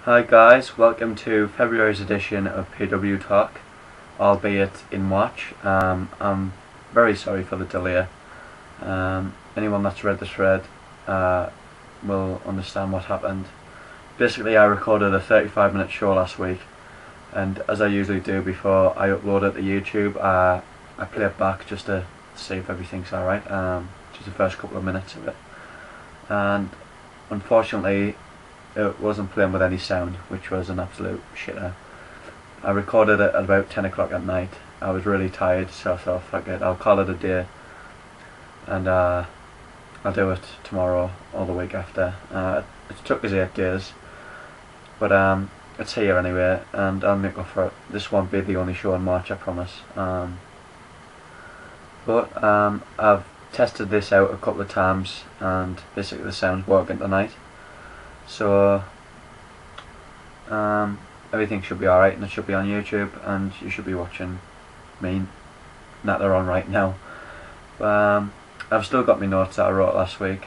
Hi guys, welcome to February's edition of PW Talk, albeit in March. I'm very sorry for the delay. Anyone that's read the thread will understand what happened. Basically, I recorded a 35-minute show last week, and as I usually do before I upload it to YouTube, I play it back just to see if everything's alright, just the first couple of minutes of it. And unfortunately, it wasn't playing with any sound, which was an absolute shitter. I recorded it at about 10 o'clock at night. I was really tired, so I thought, fuck it, I'll call it a day, and I'll do it tomorrow or the week after. It took us 8 days, but it's here anyway, and I'll make up for it. This won't be the only show in March, I promise. But I've tested this out a couple of times, and basically the sound's working tonight. So everything should be alright, and it should be on YouTube, and you should be watching me natter on right now. I've still got my notes that I wrote last week.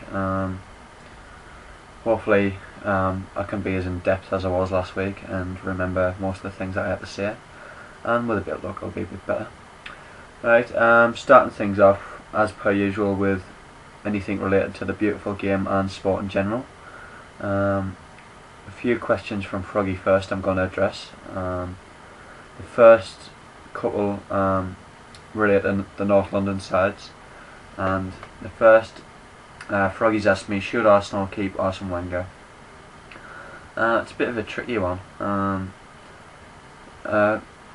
Hopefully I can be as in depth as I was last week and remember most of the things that I had to say, and with a bit of luck I'll be a bit better. Right, starting things off as per usual with anything related to the beautiful game and sport in general. A few questions from Froggy first I'm going to address. The first couple relate to the North London sides, and the first, Froggy's asked me, should Arsenal keep Arsene Wenger? It's a bit of a tricky one. Can't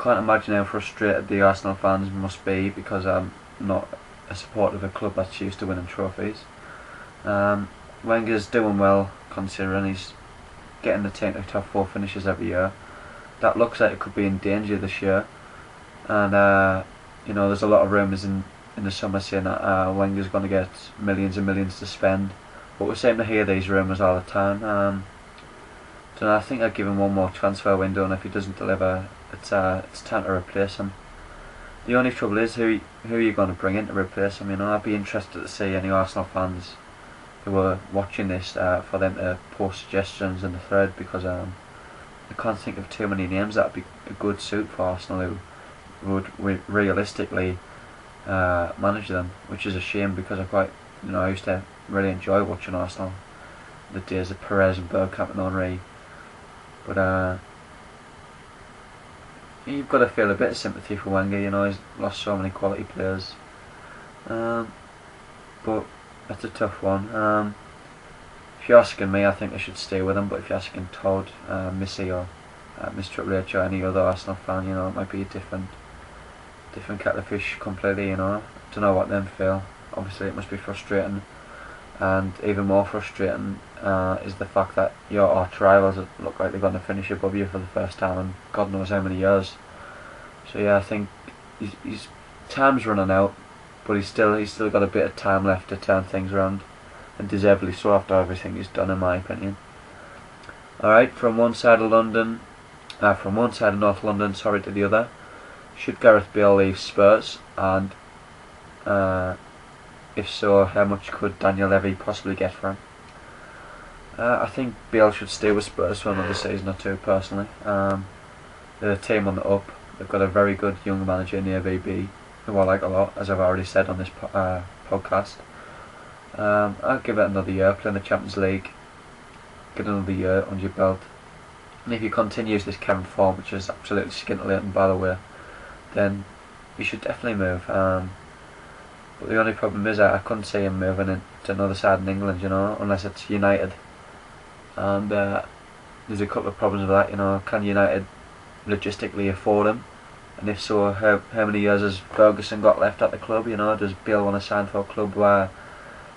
imagine how frustrated the Arsenal fans must be, because I'm not a supporter of a club that's used to winning trophies. Wenger's doing well, considering he's getting the team to top 4 finishes every year. That looks like it could be in danger this year, and you know, there's a lot of rumours in the summer saying that Wenger's going to get millions and millions to spend, but we seem to hear these rumours all the time. So I think I'd give him one more transfer window, and if he doesn't deliver, it's time to replace him. The only trouble is who are you going to bring in to replace him? You know, I'd be interested to see any Arsenal fans who are watching this, for them to post suggestions in the thread, because I can't think of too many names that would be a good suit for Arsenal who would realistically manage them, which is a shame, because I used to really enjoy watching Arsenal the days of Perez and Bergkamp and Henry. But you've got to feel a bit of sympathy for Wenger. You know, he's lost so many quality players, but that's a tough one. If you're asking me, I think I should stay with him, but if you're asking Todd, Missy, or Miss Triple H, or any other Arsenal fan, you know, it might be a different kettle of fish completely. You know, I don't know what them feel. Obviously it must be frustrating, and even more frustrating is the fact that your arch rivals look like they're going to finish above you for the first time in God knows how many years. So yeah, I think his time's running out, but he's still got a bit of time left to turn things around, and deservedly so after everything he's done, in my opinion. Alright, from one side of North London, sorry, to the other. Should Gareth Bale leave Spurs, and if so, how much could Daniel Levy possibly get for him? I think Bale should stay with Spurs for another season or two, personally. They're a team on the up. They've got a very good young manager in the AVB, who I like a lot, as I've already said on this podcast. I'll give it another year, play in the Champions League, get another year under your belt, and if he continues this current form, which is absolutely scintillating by the way, then he should definitely move. But the only problem is I couldn't see him moving to another side in England, you know, unless it's United. And there's a couple of problems with that, you know. Can United logistically afford him? And if so, how many years has Ferguson got left at the club? You know, does Bale want to sign for a club where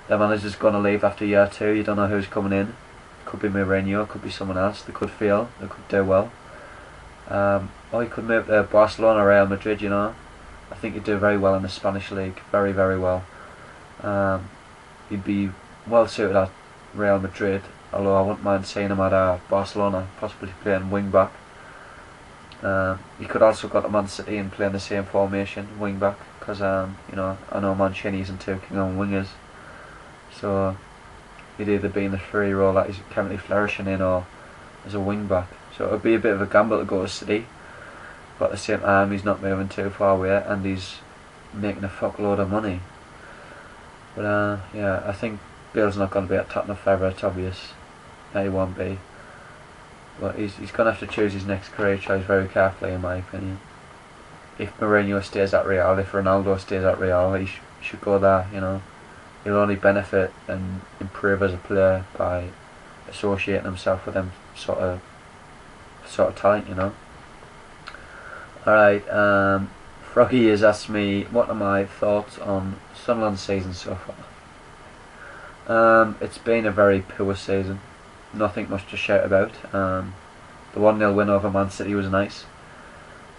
their manager's going to leave after year 2? You don't know who's coming in. Could be Mourinho, could be someone else. They could fail, they could do well. Or he could move to Barcelona or Real Madrid, you know. I think he'd do very well in the Spanish league, very, very well. He'd be well suited at Real Madrid, although I wouldn't mind seeing him at Barcelona, possibly playing wing back. He could also go to Man City and play in the same formation, wing back, because you know, I know Mancini isn't too keen on wingers, so he'd either be in the free role that he's currently flourishing in, or as a wing back. So it would be a bit of a gamble to go to City, but at the same time he's not moving too far away and he's making a fuckload of money. But yeah, I think Bale's not going to be at Tottenham forever. It's obvious that he won't be. But he's going to have to choose his next career choice very carefully, in my opinion. If Mourinho stays at Real, if Ronaldo stays at Real, he should go there. You know, he'll only benefit and improve as a player by associating himself with them sort of talent. You know. All right. Froggy has asked me what are my thoughts on Sunderland's season so far. It's been a very poor season. Nothing much to shout about. The 1-0 win over Man City was nice,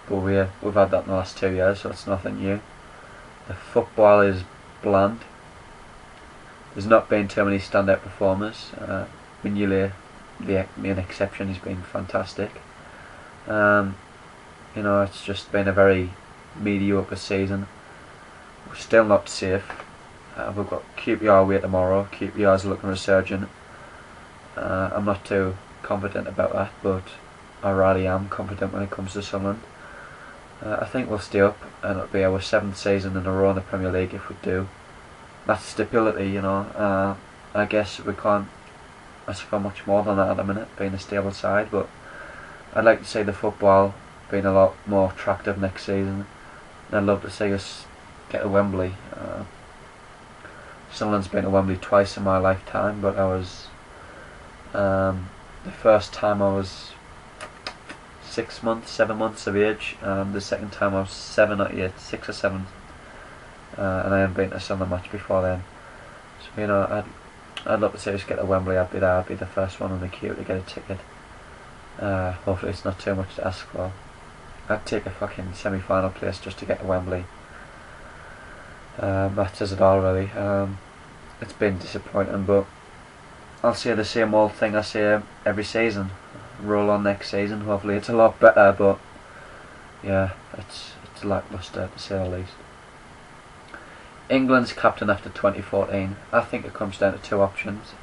but we've had that in the last 2 years, so it's nothing new. The football is bland. There's not been too many standout performers. Mignolet, the main exception, has been fantastic. You know, it's just been a very mediocre season. We're still not safe. We've got QPR away tomorrow. QPR's looking resurgent. I'm not too confident about that, but I really am confident when it comes to Sunderland. I think we'll stay up, and it'll be our 7th season in a row in the Premier League if we do. That's stability, you know. I guess we can't ask for much more than that at the minute, being a stable side, but I'd like to see the football being a lot more attractive next season. I'd love to see us get to Wembley. Sunderland's been to Wembley twice in my lifetime, but I was the first time I was 7 months of age, and the second time I was 7 or 8, 6 or 7, and I hadn't been to a Sunderland match before then. So you know, I'd love to see us get to Wembley. I'd be there. I'd be the first one on the queue to get a ticket. Hopefully it's not too much to ask for. I'd take a fucking semi-final place just to get to Wembley. That says it all really. It's been disappointing, but I'll say the same old thing I say every season. Roll on next season. Hopefully it's a lot better, but yeah, it's lacklustre to say the least. England's captain after 2014. I think it comes down to two options.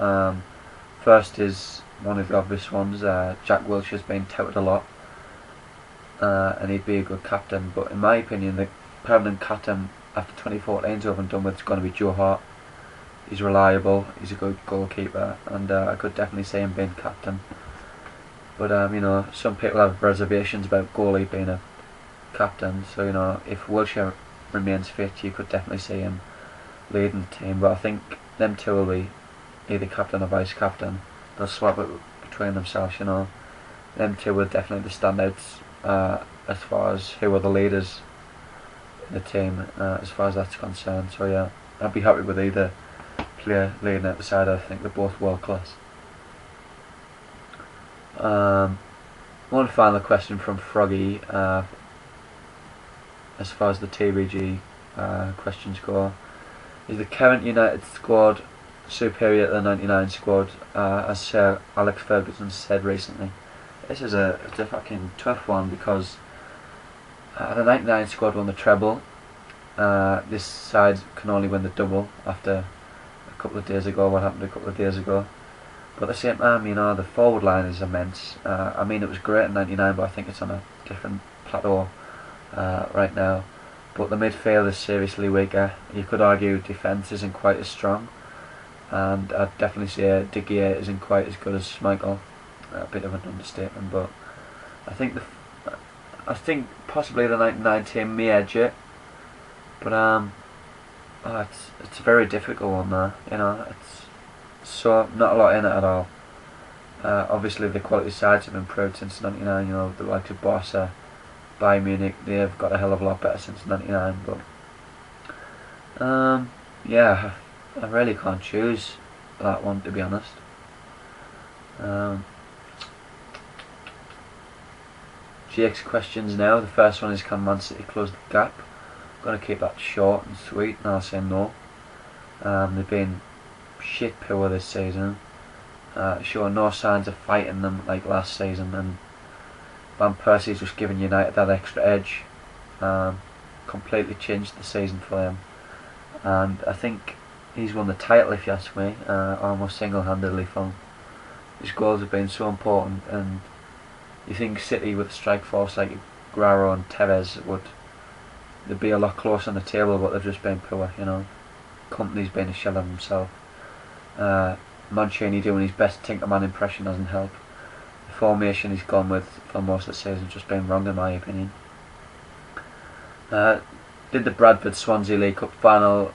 First is one of the obvious ones. Jack Wilshere's been touted a lot, and he'd be a good captain. But in my opinion, the permanent captain after 2014's over and done with is going to be Joe Hart. He's reliable. He's a good goalkeeper, and I could definitely see him being captain. But you know, some people have reservations about goalie being a captain. So you know, if Wilshere remains fit, you could definitely see him leading the team. But I think them two will be either captain or vice captain. They'll swap it between themselves. You know, them two will definitely the standouts as far as who are the leaders in the team, as far as that's concerned. So yeah, I'd be happy with either player leading out the side. I think they're both world class. One final question from Froggy, as far as the TBG questions go. Is the current United squad superior to the 99 squad, as Sir Alex Ferguson said recently? This is it's a fucking tough one, because the 99 squad won the treble. This side can only win the double after a couple of days ago, what happened a couple of days ago. But at the same time, you know, the forward line is immense. I mean, it was great in '99, but I think it's on a different plateau right now. But the midfield is seriously weaker. You could argue defence isn't quite as strong, and I'd definitely say De Gea isn't quite as good as Schmeichel. A bit of an understatement, but I think possibly the '99 team may edge it. But it's a very difficult one there. You know, it's so not a lot in it at all. Obviously the quality sides have improved since '99. You know, the likes of Barca, Bayern Munich, they've got a hell of a lot better since '99. But yeah, I really can't choose that one, to be honest. GX questions now. The first one is, can Man City close the gap? I'm going to keep that short and sweet, and I'll say no. They've been shit poor this season, showing no signs of fighting them like last season, and Van Persie's just giving United that extra edge. Completely changed the season for them, and I think he's won the title, if you ask me, almost single-handedly from his goals have been so important, and you think City with a strike force like Guerrero and Tevez they'd be a lot closer on the table, but they've just been poor, you know. Company's been a shell of himself. Mancini doing his best Tinkerman impression doesn't help. The formation he's gone with for most of the season has just been wrong in my opinion. Did the Bradford Swansea League Cup final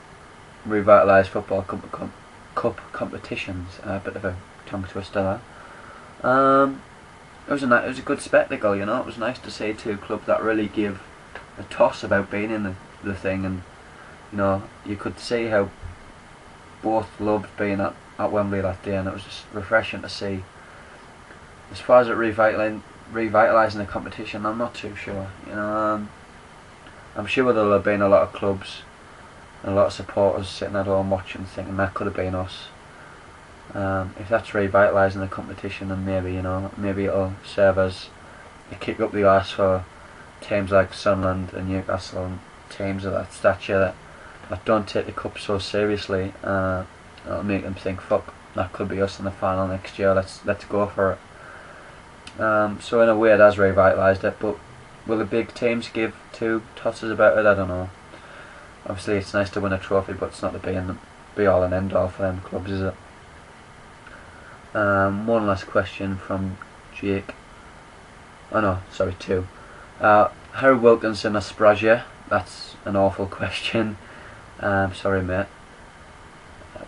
revitalise football cup competitions? A bit of a tongue twister there. It was a good spectacle, you know. It was nice to see two clubs that really give a toss about being in the thing, and you know, you could see how both loved being at Wembley that day, and it was just refreshing to see. As far as it revitalising the competition, I'm not too sure, you know. I'm sure there'll have been a lot of clubs and a lot of supporters sitting at home watching thinking that could have been us. If that's revitalising the competition, then maybe, you know, maybe it'll serve as a kick up the arse for teams like Sunderland and Newcastle and teams of that stature that don't take the cup so seriously. It'll make them think, fuck, that could be us in the final next year, let's go for it. So in a way it has revitalised it, but will the big teams give two tosses about it? I don't know. Obviously it's nice to win a trophy, but it's not the be all and end all for them clubs, is it? One last question from Jake. Oh no, sorry, two. Harry Wilkinson or Sprazier? That's an awful question. Sorry mate.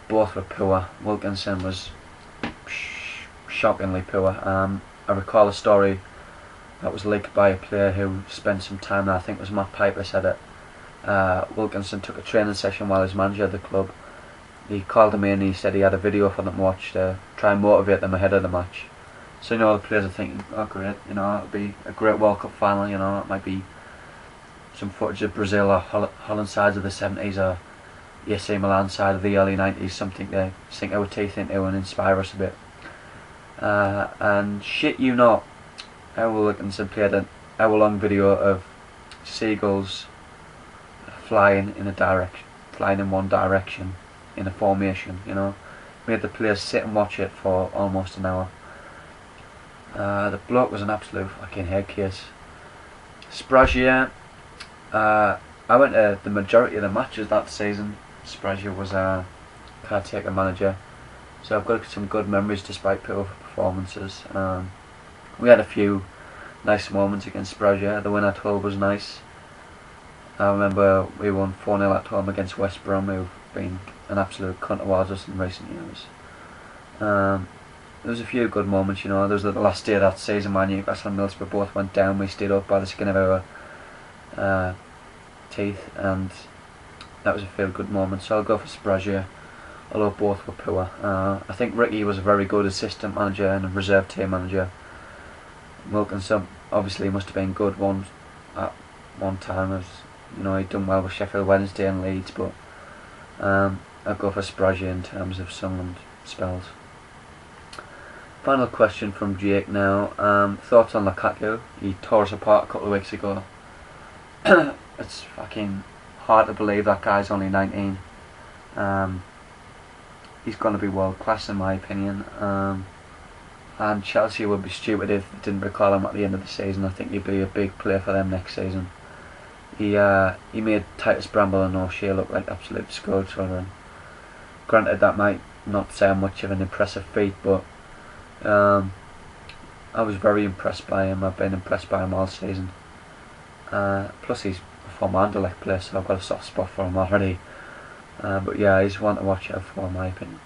Both were poor. Wilkinson was shockingly poor. I recall a story that was leaked by a player who spent some time there. I think it was Matt Piper said it. Wilkinson took a training session while he was manager of the club. He called them in and he said he had a video for them to watch to try and motivate them ahead of the match. So you know, the players are thinking, oh great, you know, it'll be a great World Cup final, you know, it might be some footage of Brazil or Holland sides of the 70s or AC Milan side of the early 90s, something to sink our teeth into and inspire us a bit. And shit you not, Howell Wilkinson played an hour-long video of seagulls flying in one direction in a formation, you know. Made the players sit and watch it for almost an hour. The bloke was an absolute fucking head case. Sprazier, I went to the majority of the matches that season. Sprazier was a caretaker manager, so I've got some good memories despite poor performances. We had a few nice moments against Sprazier. The win at Hull was nice. I remember we won 4-0 at home against West Brom, who've been an absolute cunt towards us in recent years. There was a few good moments, you know. There was the last day of that season when Newcastle and Middlesbrough both went down. We stayed up by the skin of our teeth, and that was a feel good moment. So I'll go for Sprazier, although both were poor. I think Ricky was a very good assistant manager and a reserve team manager. Wilkinson obviously must have been good at one time, as you know, he'd done well with Sheffield Wednesday and Leeds, but I'll go for Sprazier in terms of Sunderland spells. Final question from Jake now. Thoughts on Lukaku? He tore us apart a couple of weeks ago. It's fucking hard to believe that guy's only 19. He's going to be world class in my opinion. And Chelsea would be stupid if they didn't recall him at the end of the season. I think he'd be a big player for them next season. He made Titus Bramble and O'Shea look like absolute schoolchildren. Granted, that might not sound much of an impressive feat, but I was very impressed by him. I've been impressed by him all season. Plus he's a former Anderlecht player, so I've got a soft spot for him already. But yeah, he's one to watch out for in my opinion.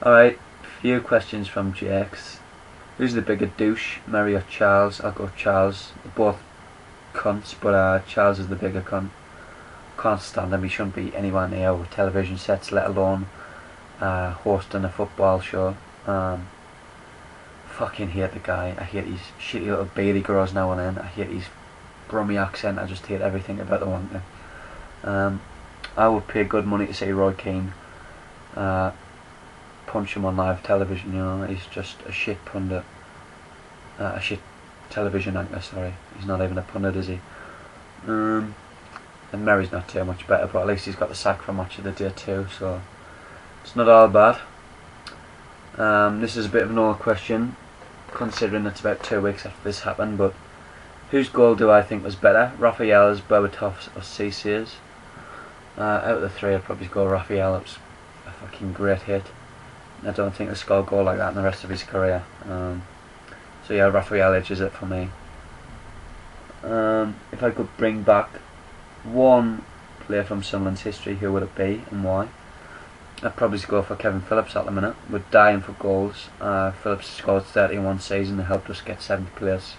Alright, few questions from Jakes. Who's the bigger douche, Mary or Charles? I'll go Charles. They're both cunts, but Charles is the bigger cunt. Can't stand him. He shouldn't be anywhere near with television sets, let alone hosting a football show. Fucking hate the guy. I hate his shitty little beard he grows now and then. I hate his Brummie accent. I just hate everything about the one. I would pay good money to see Roy Keane punch him on live television. You know, he's just a shit pundit, a shit television anchor. Sorry, he's not even a pundit, is he? And Mary's not too much better, but at least he's got the sack for match of the day too, so it's not all bad. This is a bit of an old question, considering it's about 2 weeks after this happened, but whose goal do I think was better? Raphael's, Berbatov's or Cissé's? Out of the three I'd probably go Raphael. It was a fucking great hit. I don't think he'll score a goal like that in the rest of his career. So yeah, Raphael edges it for me. If I could bring back one player from Sunderland's history, who would it be and why? I'd probably go for Kevin Phillips at the minute. We're dying for goals. Phillips scored 30 in one season and helped us get 7th place.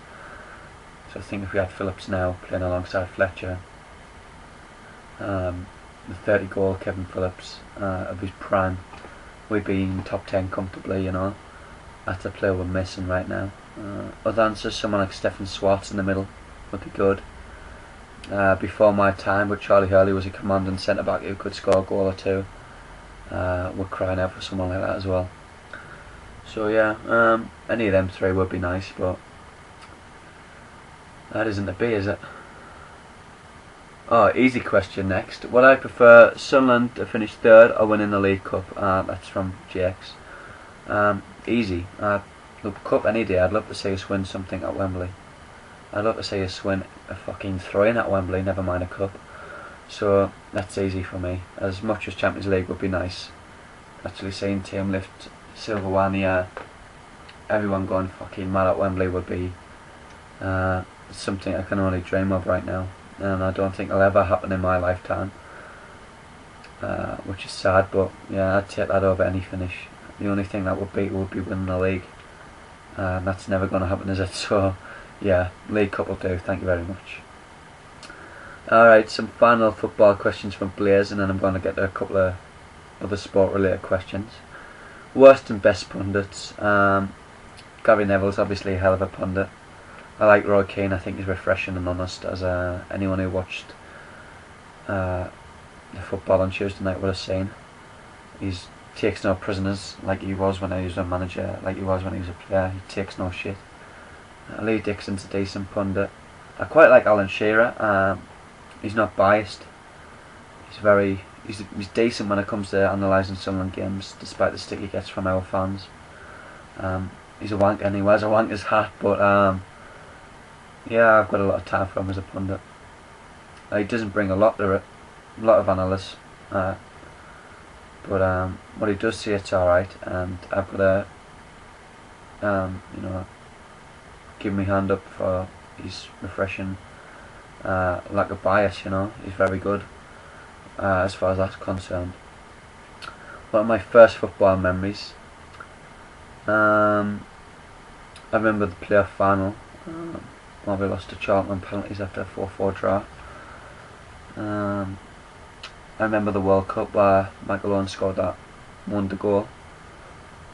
So I think if we had Phillips now playing alongside Fletcher, the 30 goal Kevin Phillips of his prime, we'd be in the top 10 comfortably, you know. That's a player we're missing right now. Other answers, someone like Stefan Swartz in the middle would be good. Before my time, but Charlie Hurley was a commanding centre back who could score a goal or two. We're crying out for someone like that as well. So yeah, any of them three would be nice, but that isn't to be, is it? Oh, easy question next. Would I prefer Sunderland to finish 3rd or winning the League Cup? That's from GX. Easy. The Cup any day. I'd love to see us win something at Wembley. I'd love to see us win a fucking throw-in at Wembley, never mind a cup. So that's easy for me. As much as Champions League would be nice, actually seeing team lift silverware in the air, everyone going fucking mad at Wembley would be something I can only dream of right now, and I don't think it'll ever happen in my lifetime, which is sad, but yeah, I'd take that over any finish. The only thing that would be winning the league, and that's never going to happen, is it? So yeah, League Cup will do, thank you very much. Alright, some final football questions from Blaze, and then I'm going to get to a couple of other sport related questions. Worst and best pundits. Gary Neville's obviously a hell of a pundit. I like Roy Keane. I think he's refreshing and honest, as anyone who watched the football on Tuesday night would have seen. He takes no prisoners, like he was when he was a manager, like he was when he was a player. He takes no shit. Lee Dixon's a decent pundit. I quite like Alan Shearer. He's not biased. He's decent when it comes to analysing Sunderland games, despite the stick he gets from our fans. He's a wanker and he wears a wanker's hat, but yeah, I've got a lot of time for him as a pundit. He doesn't bring a lot to it, a lot of analysis, but what he does say, it's alright, and I've got to give me hand up for his refreshing lack of bias. You know, he's very good as far as that's concerned. One of my first football memories, I remember the playoff final when we lost to Charlton on penalties after a 4-4 draw. I remember the World Cup where Michael Owen scored that wonder goal.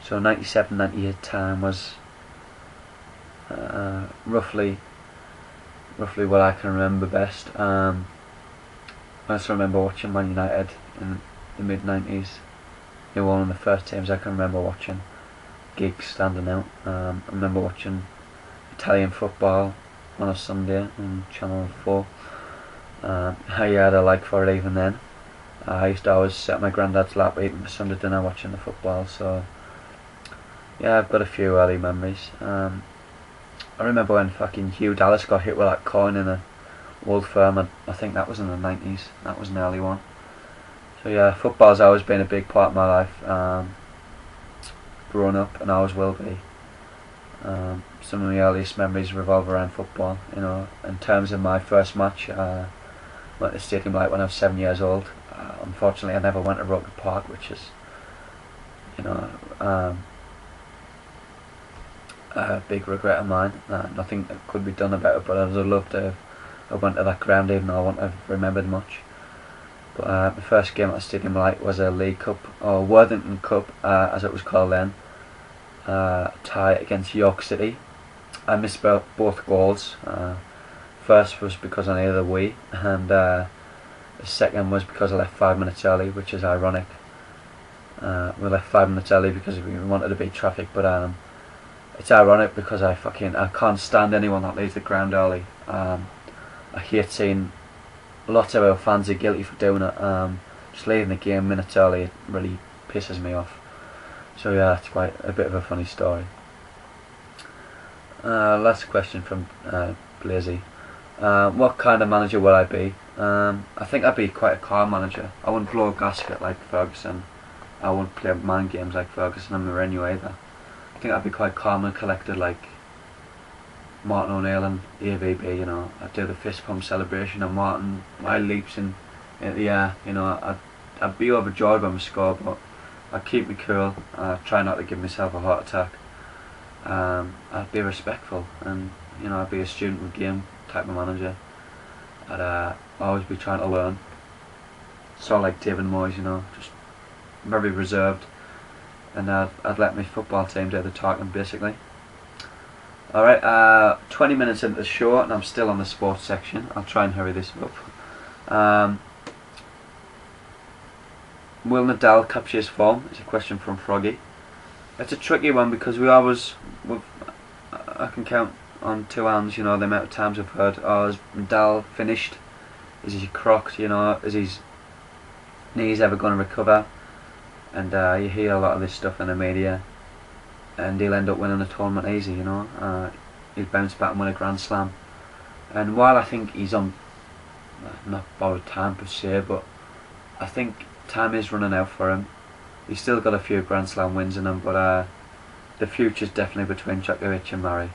So 97-98 time was roughly what I can remember best. I also remember watching Man United in the mid-90s. They were one of the first teams I can remember watching. Gigs standing out. I remember watching Italian football on a Sunday on Channel 4. I had a like for it even then. I used to always sit at my granddad's lap eating my Sunday dinner watching the football, so yeah, I've got a few early memories. I remember when fucking Hugh Dallas got hit with that coin in a Old Firm, and I think that was in the 90s, that was an early one. So yeah, football's always been a big part of my life, growing up, and always will be. Some of my earliest memories revolve around football. You know, in terms of my first match, went to Stadium Light when I was 7 years old. Unfortunately, I never went to Roker Park, which is, you know, a big regret of mine. Nothing that could be done about it, but I would have loved to have went to that ground, even though I wouldn't have remembered much. But the first game at Stadium Light was a League Cup, or Worthington Cup, as it was called then, tie against York City. I missed both goals. First was because I needed a wee, and the second was because I left 5 minutes early, which is ironic. We left 5 minutes early because we wanted to beat traffic, but it's ironic because I can't stand anyone that leaves the ground early. I hate seeing lots of our fans are guilty for doing it. Just leaving the game minutes early, it really pisses me off. So yeah, that's quite a bit of a funny story. Last question from Wisey. What kind of manager would I be? I think I'd be quite a calm manager. I wouldn't blow a gasket like Ferguson. I wouldn't play mind games like Ferguson and Mourinho either. I think I'd be quite calm and collected like Martin O'Neill and AVB. You know, I'd do the fist pump celebration and Martin, my leaps in the air. You know, I'd be overjoyed by my score, but I'd keep me cool. I'd try not to give myself a heart attack. I'd be respectful, and you know, I'd be a student with game type of manager. I'd always be trying to learn. Sort of like David Moyes, you know, just very reserved, and I'd let my football team do the talking basically. Alright, 20 minutes into the show and I'm still on the sports section. I'll try and hurry this up. Will Nadal capture his form? Is a question from Froggy. It's a tricky one because I can count on two hands, you know, the amount of times I've heard, oh, is Nadal finished? Is he crocked? You know, is his knees ever going to recover? And you hear a lot of this stuff in the media, and he'll end up winning a tournament easy, you know. He'll bounce back and win a Grand Slam. And while I think he's on, not borrowed time per se, but I think time is running out for him. He's still got a few Grand Slam wins in him, but the future's definitely between Djokovic and Murray.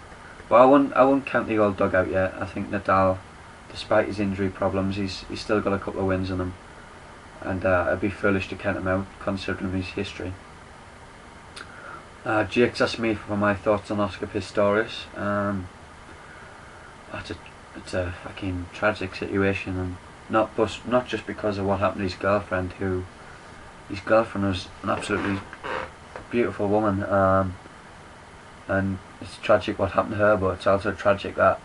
But I wouldn't count the old dog out yet. I think Nadal, despite his injury problems, he's still got a couple of wins in him, and it'd be foolish to count him out considering his history. Jake's asked me for my thoughts on Oscar Pistorius. It's a fucking tragic situation, and not just because of what happened to his girlfriend, his girlfriend was an absolutely beautiful woman, and it's tragic what happened to her, but it's also tragic that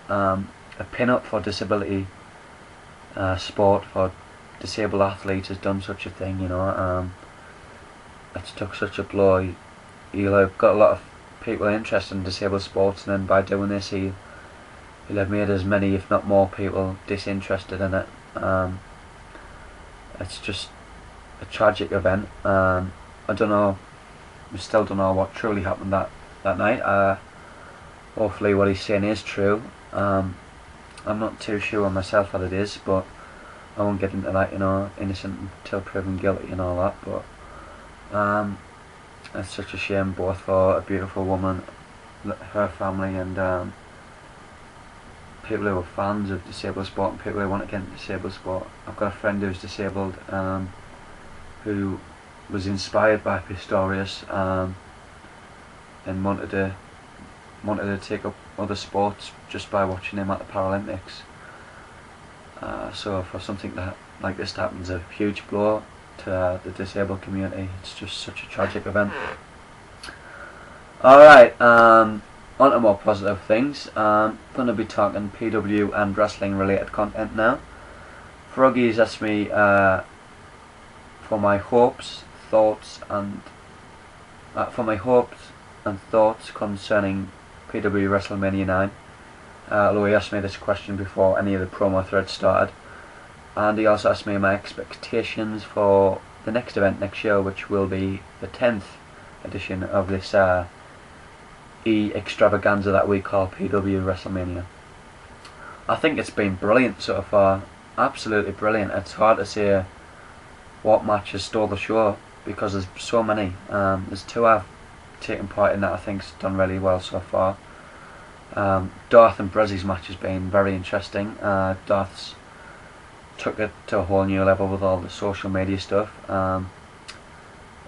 a pin-up for disability sport for disabled athletes has done such a thing, you know. It's took such a blow. He'll have got a lot of people interested in disabled sports, and then by doing this he'll have made as many, if not more, people disinterested in it. It's just a tragic event. I don't know, we still don't know what truly happened that night. Hopefully what he's saying is true. I'm not too sure myself what it is, but I won't get into that, you know, innocent until proven guilty and all that, but it's such a shame, both for a beautiful woman, her family, and people who are fans of disabled sport and people who want to get into disabled sport. I've got a friend who's disabled, who was inspired by Pistorius, and wanted to take up other sports just by watching him at the Paralympics. So for something like this to happen is a huge blow to the disabled community. It's just such a tragic event. Alright, on to more positive things. I'm going to be talking PW and wrestling related content now. Froggy's asked me for my hopes, thoughts and concerning PW WrestleMania 9. Although he asked me this question before any of the promo threads started. And he also asked me my expectations for the next event next year, which will be the 10th edition of this extravaganza that we call PW WrestleMania. I think it's been brilliant so far, absolutely brilliant. It's hard to say what matches stole the show because there's so many. There's two I've taken part in that I think's done really well so far. Darth and Brezzy's match has been very interesting. Darth's took it to a whole new level with all the social media stuff.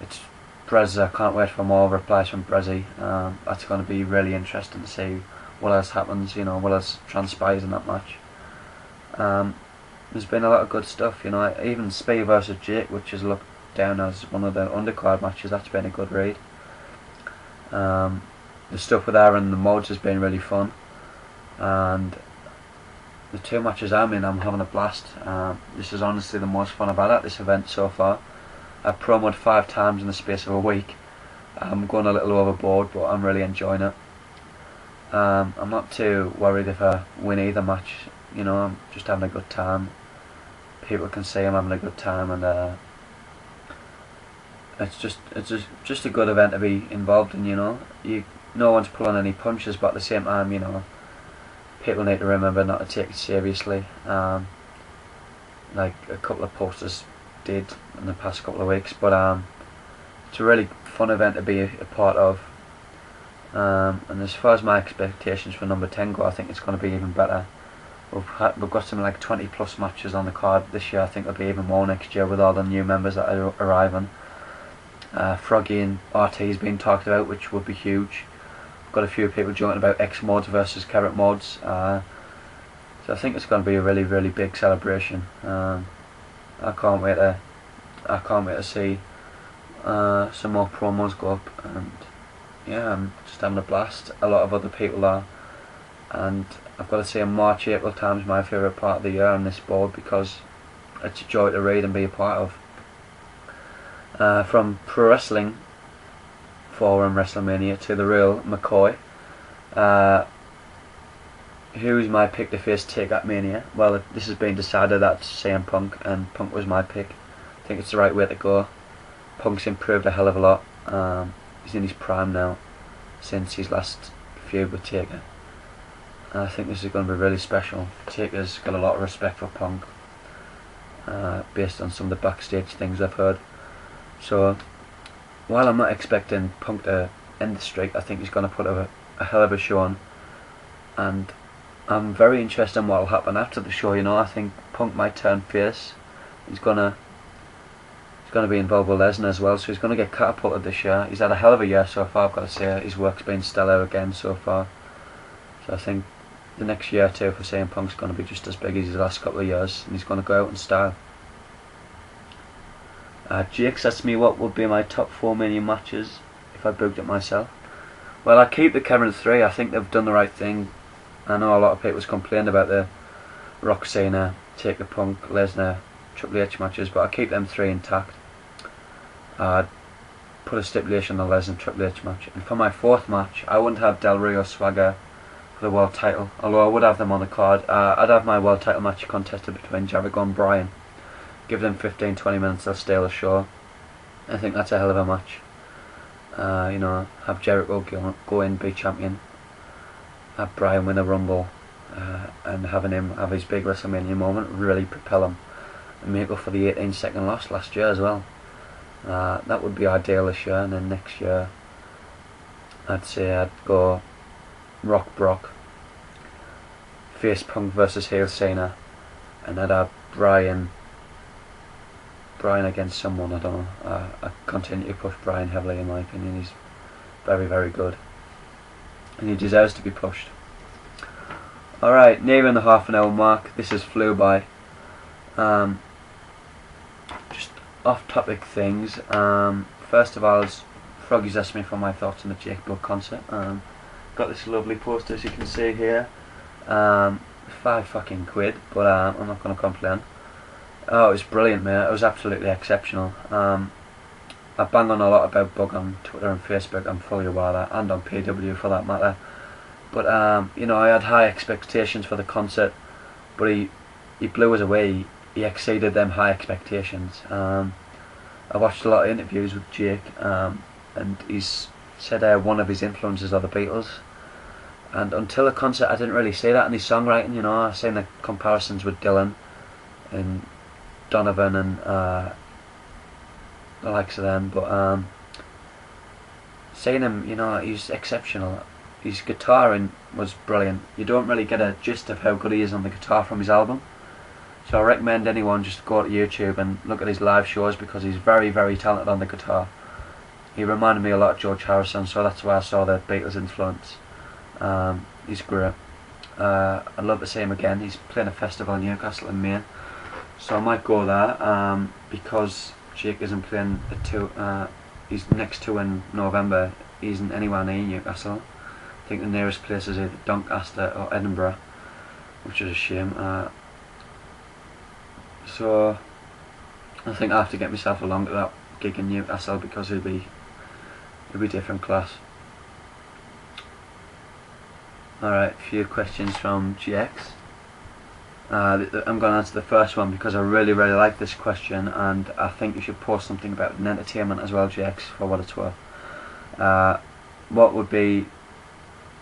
It's Brez, I can't wait for more replies from Brezzy. That's going to be really interesting to see what else happens, you know, what else transpires in that match. There's been a lot of good stuff, you know, even Spee versus Jake, which is looked down as one of the undercard matches, that's been a good read. The stuff with Aaron and the mods has been really fun, and the two matches I'm in, I'm having a blast. This is honestly the most fun I've had at this event so far. I've promoed 5 times in the space of a week. I'm going a little overboard, but I'm really enjoying it. I'm not too worried if I win either match, you know, I'm just having a good time. People can see I'm having a good time, and it's just a good event to be involved in. No one's pulling any punches, but at the same time, people need to remember not to take it seriously. Like a couple of posters did in the past couple of weeks, but it's a really fun event to be a part of. And as far as my expectations for number 10 go, I think it's going to be even better. We've got some like 20 plus matches on the card this year. I think there'll be even more next year with all the new members that are arriving. Froggy and RT is being talked about, which would be huge. We've got a few people joking about X mods versus carrot mods. So I think it's going to be a really, really big celebration. I can't wait to see some more promos go up, and yeah, I'm just having a blast. A lot of other people are, and I've got to say, March, April time's my favourite part of the year on this board because it's a joy to read and be a part of. From Pro Wrestling Forum WrestleMania to the real McCoy. Who's my pick to face Take at Mania? Well, this has been decided that CM Punk, and Punk was my pick. I think it's the right way to go. Punk's improved a hell of a lot. He's in his prime now since his last feud with Taker. I think this is going to be really special. Taker's got a lot of respect for Punk, based on some of the backstage things I've heard. So, while I'm not expecting Punk to end the streak, I think he's going to put a hell of a show on. And I'm very interested in what will happen after the show. I think Punk might turn face. He's gonna be involved with Lesnar as well, so he's gonna get catapulted this year. He's had a hell of a year so far, I've got to say. His work's been stellar again so far. So I think the next year or two for CM Punk's gonna be just as big as his last couple of years, and he's gonna go out in style. Jake asked me what would be my top 4 Mania matches if I booked it myself. Well, I keep the Kevin 3. I think they've done the right thing. I know a lot of people's complained about the Rock Cena, Taker, Punk, Lesnar, Triple H matches, but I keep them 3 intact. I'd put a stipulation on the Lesnar Triple H match. And for my 4th match, I wouldn't have Del Rio Swagger for the world title, although I would have them on the card. I'd have my world title match contested between Jericho and Bryan. Give them 15-20 minutes, they'll steal the show. I think that's a hell of a match. Have Jericho go in, be champion, have Bryan win a Rumble, and having him have his big WrestleMania moment, really propel him and make up for the 18-second loss last year as well. That would be ideal this year. And then next year I'd say I'd go Rock Brock, face Punk versus heel Cena, and I'd have Bryan against someone, I don't know. I continue to push Bryan heavily in my opinion. He's very, very good, and he deserves to be pushed. Alright, nearing the half an hour mark. This has flew by. Just off topic things. First of all, Froggy's asked me for my thoughts on the Jake Bugg concert. Got this lovely poster as you can see here. £5 fucking quid, but I'm not going to complain. Oh, it was brilliant, mate. It was absolutely exceptional. I bang on a lot about Bugg on Twitter and Facebook, I'm fully aware of that, and on PW for that matter. But I had high expectations for the concert, but he blew us away. He exceeded them high expectations. I watched a lot of interviews with Jake, and he's said one of his influences are the Beatles. And until the concert, I didn't really see that in his songwriting. I seen the comparisons with Dylan and Donovan and the likes of them, but seeing him, he's exceptional. His guitaring was brilliant. You don't really get a gist of how good he is on the guitar from his album, so I recommend anyone just go to YouTube and look at his live shows, because he's very, very talented on the guitar. He reminded me a lot of George Harrison, so that's why I saw the Beatles influence. He's great. I'd love to see him again. He's playing a festival in Newcastle in May, so I might go there, because Jake isn't playing his next tour in November. He isn't anywhere near Newcastle. I think the nearest place is either Doncaster or Edinburgh, which is a shame. So I think I have to get myself along to that gig in Newcastle, because it'll be different class. Alright, a few questions from GX. I'm going to answer the first one because I really like this question, and I think you should post something about an entertainment as well, JX, for what it's worth.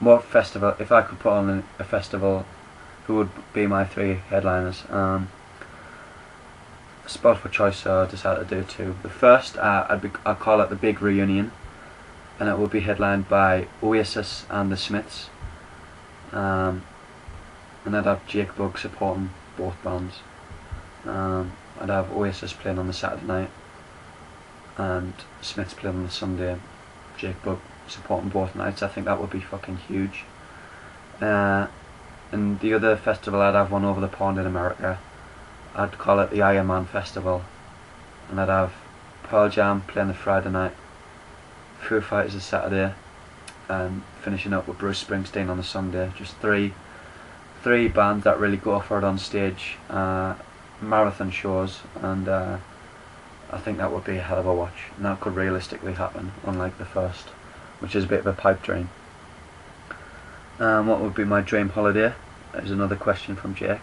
What festival, if I could put on a festival, who would be my 3 headliners? Spot for choice, so I decided to do 2. The first, I'd call it the Big Reunion, and it will be headlined by Oasis and the Smiths. And I'd have Jake Bugg supporting both bands. I'd have Oasis playing on the Saturday night and Smiths playing on the Sunday. Jake Bugg supporting both nights. I think that would be fucking huge. And the other festival, I'd have one over the pond in America. I'd call it the Iron Man Festival, and I'd have Pearl Jam playing the Friday night, Foo Fighters the Saturday, and finishing up with Bruce Springsteen on the Sunday. Just three bands that really go for it on stage, marathon shows, and I think that would be a hell of a watch, and that could realistically happen, unlike the first, which is a bit of a pipe dream. What would be my dream holiday? Is another question from JX.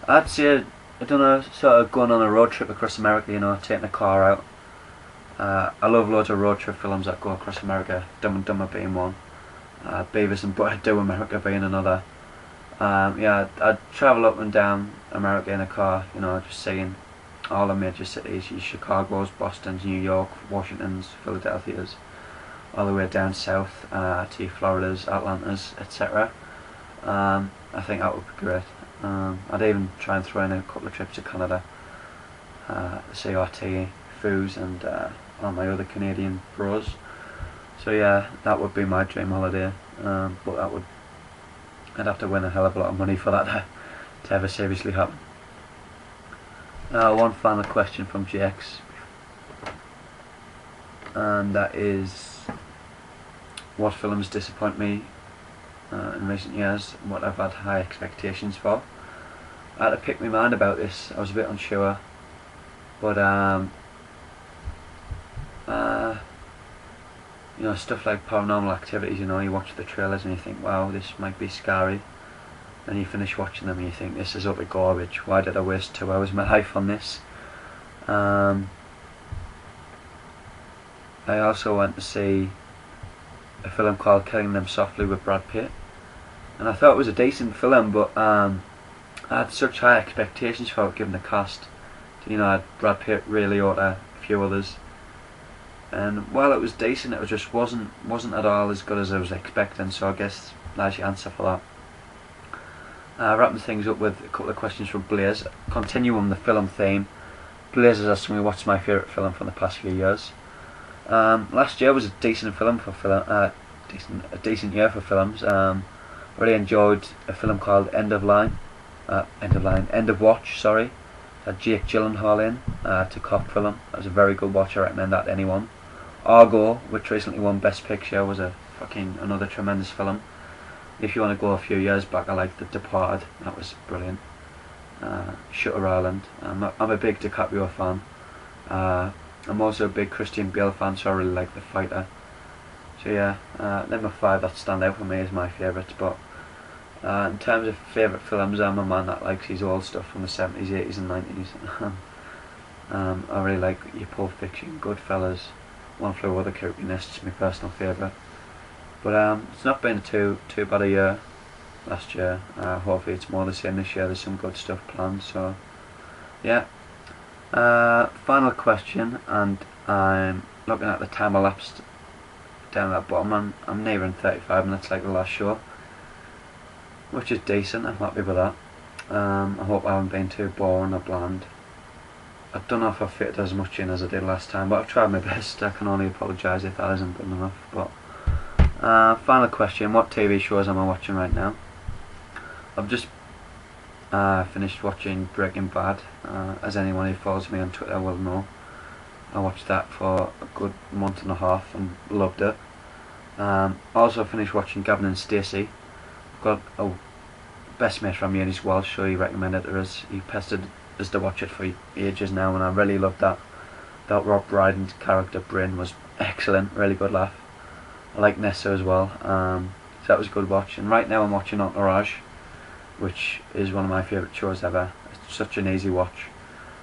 I'd say, I don't know, sort of going on a road trip across America, you know, taking a car out. I love loads of road trip films that go across America, Dumb and Dumber being one, Beavis and Butthead America being another. Yeah, I'd travel up and down America in a car, you know, just seeing all the major cities, Chicago's, Boston's, New York, Washington's, Philadelphia's, all the way down south to Florida's, Atlanta's, etc. I think that would be great. I'd even try and throw in a couple of trips to Canada, CRT, Foos, and all my other Canadian bros. So yeah, that would be my dream holiday, but I'd have to win a hell of a lot of money for that to ever seriously happen. One final question from GX, and that is, what films disappoint me in recent years, what I've had high expectations for. I had to pick my mind about this. I was a bit unsure, but you know, stuff like Paranormal Activities, you know, you watch the trailers and you think, wow, this might be scary, and you finish watching them and you think, this is utter garbage, why did I waste 2 hours of my life on this? I also went to see a film called Killing Them Softly with Brad Pitt, and I thought it was a decent film, but I had such high expectations for it given the cast. You know, I had Brad Pitt, Ray Liotta, a few others, and while it was decent, it just wasn't at all as good as I was expecting. So I guess that's your answer for that. Wrapping things up with a couple of questions from Blaze. Continue on the film theme. Blaze has asked me what's my favourite film from the past few years. Last year was a decent film for a decent year for films. Really enjoyed a film called End of Watch. Sorry, had Jake Gyllenhaal in. To cop film. That was a very good watch. I recommend that to anyone. Argo, which recently won Best Picture, was another tremendous film. If you want to go a few years back, I liked The Departed. That was brilliant. Shutter Island. I'm a big DiCaprio fan. I'm also a big Christian Bale fan, so I really like The Fighter. So yeah, number 5 that stand out for me is my favourites. But in terms of favourite films, I'm a man that likes his old stuff from the 70s, 80s and 90s. I really like your Pulp Fiction, Goodfellas, One Flew Over the Cuckoo's Nest is my personal favourite. But it's not been too bad a year last year. Hopefully it's more the same this year. There's some good stuff planned, so yeah. Final question, and I'm looking at the time elapsed down at that bottom. I'm nearing 35 minutes like the last show, which is decent. I'm happy with that. I hope I haven't been too boring or bland. I don't know if I fit as much in as I did last time, but I've tried my best. I can only apologise if that isn't good enough. But final question, what TV shows am I watching right now? I've just finished watching Breaking Bad. As anyone who follows me on Twitter will know, I watched that for a good month and a half and loved it. Also finished watching Gavin and Stacey. I've got a best mate from uni, he's Welsh, so he recommended it us. He pestered us to watch it for ages now, and I really loved that. That Rob Brydon's character Bryn was excellent, really good laugh. I like Nessa as well, so that was a good watch. And right now I'm watching Entourage. which is one of my favourite shows ever. It's such an easy watch,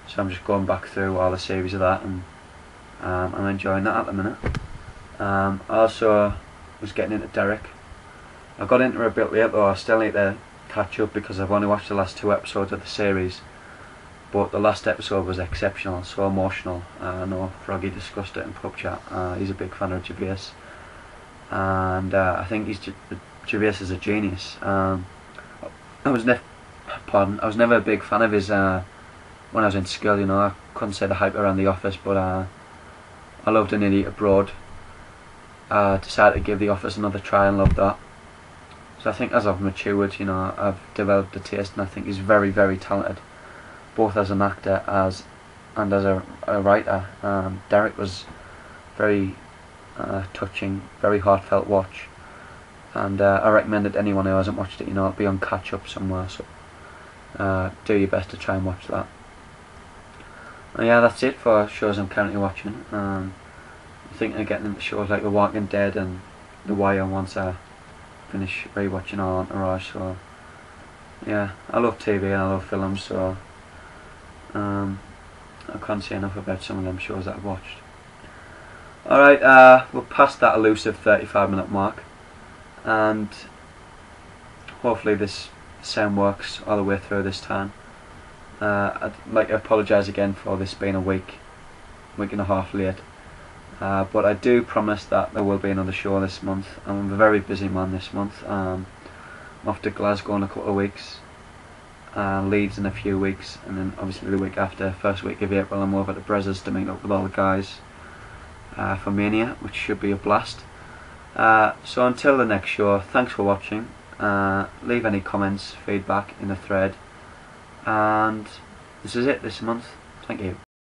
so I'm just going back through all the series of that, and I'm enjoying that at the minute. I also was getting into Derek. I got into it a bit late though. I still need to catch up because I've only watched the last 2 episodes of the series, but the last episode was exceptional, so emotional. I know Froggy discussed it in pub chat. He's a big fan of Gervais, and I think Gervais is a genius. I was never a big fan of his when I was in school. You know, I couldn't say the hype around The Office, but I loved An Idiot Abroad. I decided to give The Office another try and loved that. So I think as I've matured, you know, I've developed a taste, and I think he's very, very talented, both as an actor and as a writer. Derek was very touching, very heartfelt watch, and I recommend it to anyone who hasn't watched it. You know, it'll be on catch up somewhere, so do your best to try and watch that. And yeah, that's it for shows I'm currently watching. I'm thinking of getting into shows like The Walking Dead and The Wire once I finish rewatching all Entourage. So yeah, I love TV and I love films, so I can't say enough about some of them shows that I've watched. Alright, we're past that elusive 35-minute mark, and hopefully this sound works all the way through this time. I'd like to apologise again for this being a week and a half late, but I do promise that there will be another show this month. I'm a very busy man this month. I'm off to Glasgow in a couple of weeks, Leeds in a few weeks, and then obviously the week after, first week of April, I'm over to Brezzers to meet up with all the guys for Mania, which should be a blast. So until the next show, thanks for watching. Leave any comments, feedback in the thread, and this is it this month. Thank you.